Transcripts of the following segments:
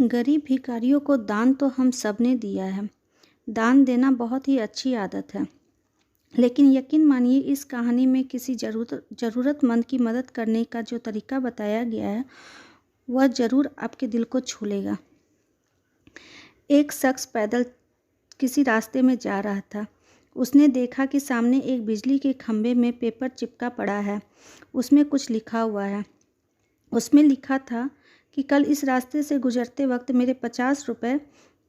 गरीब भिखारियों को दान तो हम सब ने दिया है। दान देना बहुत ही अच्छी आदत है, लेकिन यकीन मानिए इस कहानी में किसी ज़रूरतमंद की मदद करने का जो तरीका बताया गया है वह ज़रूर आपके दिल को छू लेगा। एक शख्स पैदल किसी रास्ते में जा रहा था। उसने देखा कि सामने एक बिजली के खंभे में पेपर चिपका पड़ा है। उसमें कुछ लिखा हुआ है। उसमें लिखा था कि कल इस रास्ते से गुजरते वक्त मेरे 50 रुपये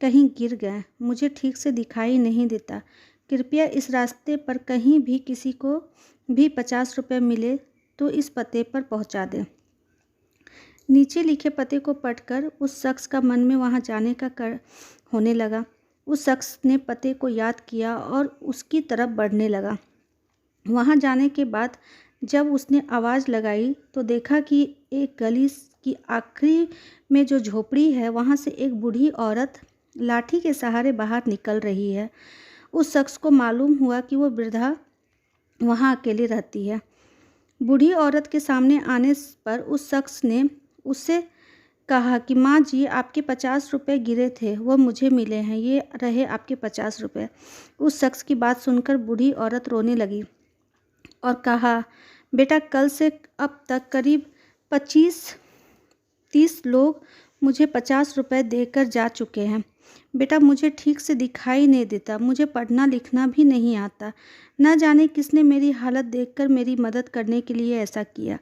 कहीं गिर गए। मुझे ठीक से दिखाई नहीं देता। कृपया इस रास्ते पर कहीं भी किसी को भी 50 रुपये मिले तो इस पते पर पहुंचा दें। नीचे लिखे पते को पढ़कर उस शख्स का मन में वहां जाने का होने लगा। उस शख्स ने पते को याद किया और उसकी तरफ बढ़ने लगा। वहां जाने के बाद जब उसने आवाज़ लगाई तो देखा कि एक गली की आखिरी में जो झोपड़ी है वहां से एक बूढ़ी औरत लाठी के सहारे बाहर निकल रही है। उस शख्स को मालूम हुआ कि वो वृद्धा वहां अकेली रहती है। बूढ़ी औरत के सामने आने पर उस शख्स ने उससे कहा कि माँ जी, आपके 50 रुपये गिरे थे, वो मुझे मिले हैं, ये रहे आपके 50 रुपये। उस शख्स की बात सुनकर बूढ़ी औरत रोने लगी और कहा, बेटा, कल से अब तक करीब 25-30 लोग मुझे 50 रुपये देकर जा चुके हैं। बेटा, मुझे ठीक से दिखाई नहीं देता, मुझे पढ़ना लिखना भी नहीं आता। न जाने किसने मेरी हालत देखकर मेरी मदद करने के लिए ऐसा किया।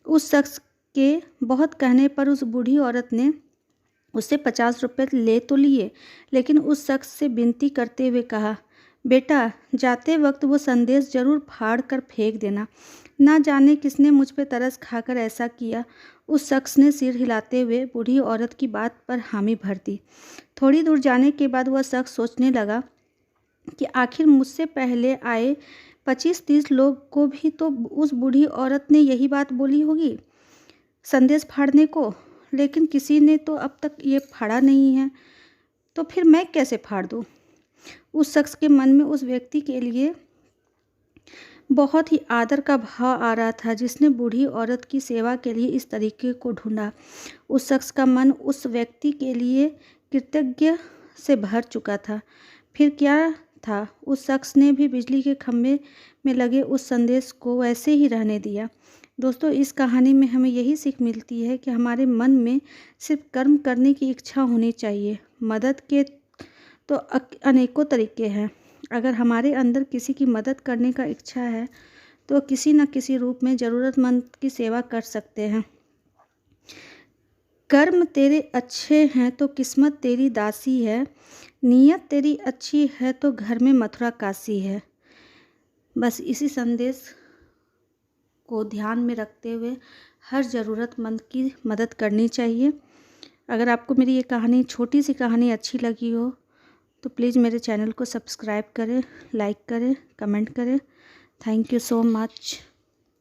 उस शख्स के बहुत कहने पर उस बूढ़ी औरत ने उससे 50 रुपये ले तो लिए, लेकिन उस शख्स से विनती करते हुए कहा, बेटा, जाते वक्त वो संदेश ज़रूर फाड़ कर फेंक देना। ना जाने किसने मुझ पे तरस खाकर ऐसा किया। उस शख्स ने सिर हिलाते हुए बूढ़ी औरत की बात पर हामी भर दी। थोड़ी दूर जाने के बाद वह शख्स सोचने लगा कि आखिर मुझसे पहले आए 25-30 लोग को भी तो उस बूढ़ी औरत ने यही बात बोली होगी संदेश फाड़ने को, लेकिन किसी ने तो अब तक ये फाड़ा नहीं है, तो फिर मैं कैसे फाड़ दूँ। उस शख्स के मन में उस व्यक्ति के लिए बहुत ही आदर का भाव आ रहा था जिसने बूढ़ी औरत की सेवा के लिए इस तरीके को ढूंढा। उस शख्स का मन उस व्यक्ति के लिए कृतज्ञ से भर चुका था। फिर क्या था, उस शख्स ने भी बिजली के खंभे में लगे उस संदेश को वैसे ही रहने दिया। दोस्तों, इस कहानी में हमें यही सीख मिलती है कि हमारे मन में सिर्फ कर्म करने की इच्छा होनी चाहिए। मदद के तो अनेकों तरीके हैं। अगर हमारे अंदर किसी की मदद करने का इच्छा है तो किसी न किसी रूप में ज़रूरतमंद की सेवा कर सकते हैं। कर्म तेरे अच्छे हैं तो किस्मत तेरी दासी है, नीयत तेरी अच्छी है तो घर में मथुरा काशी है। बस इसी संदेश को ध्यान में रखते हुए हर ज़रूरतमंद की मदद करनी चाहिए। अगर आपको मेरी ये कहानी, छोटी सी कहानी अच्छी लगी हो तो प्लीज़ मेरे चैनल को सब्सक्राइब करें, लाइक करें, कमेंट करें। Thank you so much.